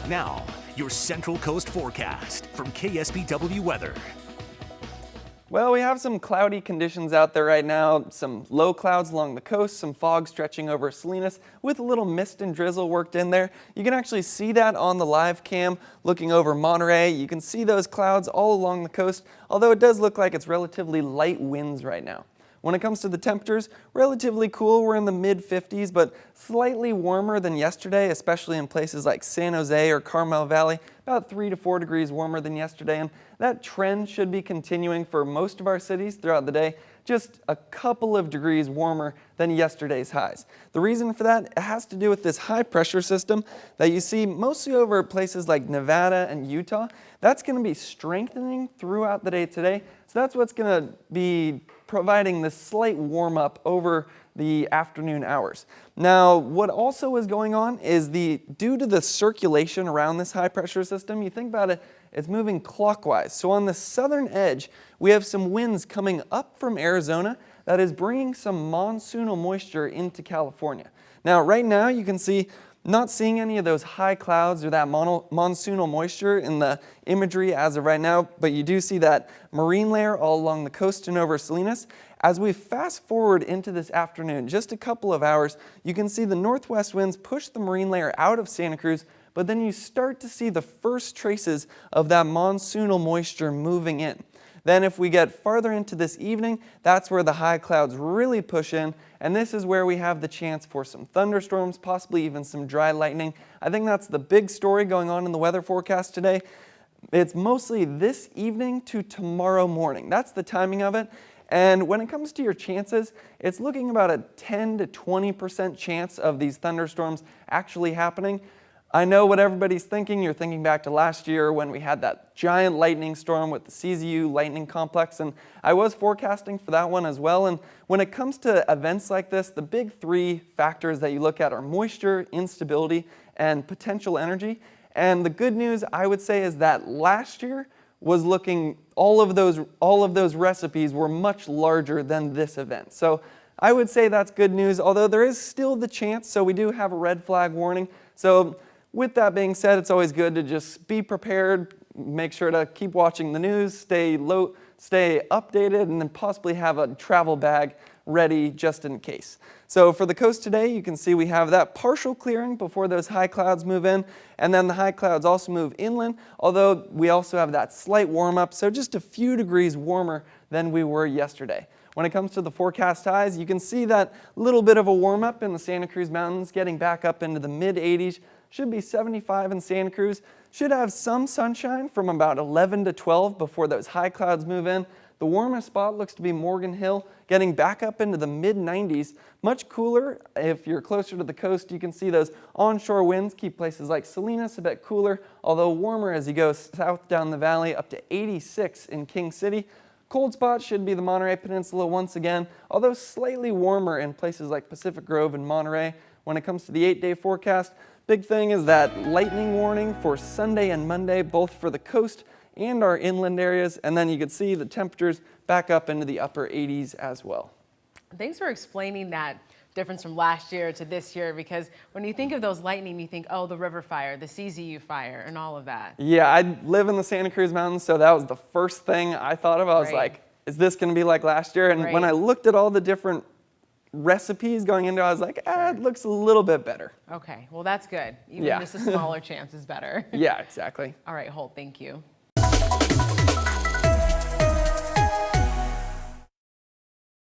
Now, your Central Coast forecast from KSBW Weather. Well, we have some cloudy conditions out there right now, some low clouds along the coast, some fog stretching over Salinas with a little mist and drizzle worked in there. You can actually see that on the live cam looking over Monterey. You can see those clouds all along the coast, although it does look like it's relatively light winds right now. When it comes to the temperatures, relatively cool. We're in the mid-50s, but slightly warmer than yesterday, especially in places like San Jose or Carmel Valley, about 3 to 4 degrees warmer than yesterday. And that trend should be continuing for most of our cities throughout the day, just a couple of degrees warmer than yesterday's highs. The reason for that has to do with this high pressure system that you see mostly over places like Nevada and Utah. That's going to be strengthening throughout the day today. So that's what's going to be providing this slight warm up over the afternoon hours. Now, what also is going on is due to the circulation around this high pressure system, you think about it, it's moving clockwise. So on the southern edge, we have some winds coming up from Arizona that is bringing some monsoonal moisture into California. Now, right now you can see not seeing any of those high clouds or that monsoonal moisture in the imagery as of right now, but you do see that marine layer all along the coast and over Salinas. As we fast forward into this afternoon, just a couple of hours, you can see the northwest winds push the marine layer out of Santa Cruz, but then you start to see the first traces of that monsoonal moisture moving in. Then if we get farther into this evening, that's where the high clouds really push in, and this is where we have the chance for some thunderstorms, possibly even some dry lightning. I think that's the big story going on in the weather forecast today. It's mostly this evening to tomorrow morning. That's the timing of it. And when it comes to your chances, it's looking about a 10 to 20% chance of these thunderstorms actually happening. I know what everybody's thinking. You're thinking back to last year when we had that giant lightning storm with the CZU lightning complex, and I was forecasting for that one as well. And when it comes to events like this, the big three factors that you look at are moisture, instability, and potential energy. And the good news, I would say, is that last year was looking, all of those recipes were much larger than this event. So I would say that's good news, although there is still the chance, so we do have a red flag warning. So with that being said, it's always good to just be prepared, make sure to keep watching the news, stay updated, and then possibly have a travel bag ready just in case. So for the coast today, you can see we have that partial clearing before those high clouds move in, and then the high clouds also move inland, although we also have that slight warm up, so just a few degrees warmer than we were yesterday. When it comes to the forecast highs, you can see that little bit of a warm up in the Santa Cruz Mountains, getting back up into the mid 80s. Should be 75 in Santa Cruz. Should have some sunshine from about 11 to 12 before those high clouds move in. The warmest spot looks to be Morgan Hill, getting back up into the mid 90s. Much cooler if you're closer to the coast. You can see those onshore winds keep places like Salinas a bit cooler, although warmer as you go south down the valley, up to 86 in King City. Cold spot should be the Monterey Peninsula once again, although slightly warmer in places like Pacific Grove and Monterey. When it comes to the 8-day forecast, big thing is that lightning warning for Sunday and Monday, both for the coast and our inland areas, and then you can see the temperatures back up into the upper 80s as well. Thanks for explaining that difference from last year to this year, because when you think of those lightning, you think, oh, the river fire, the CZU fire, and all of that. Yeah, I live in the Santa Cruz Mountains, so that was the first thing I thought of. I was like, is this going to be like last year? And when I looked at all the different recipes going into it, I was like, it looks a little bit better. Okay, well, that's good. Even just a smaller chance is better. Yeah, exactly. All right, Holt, thank you.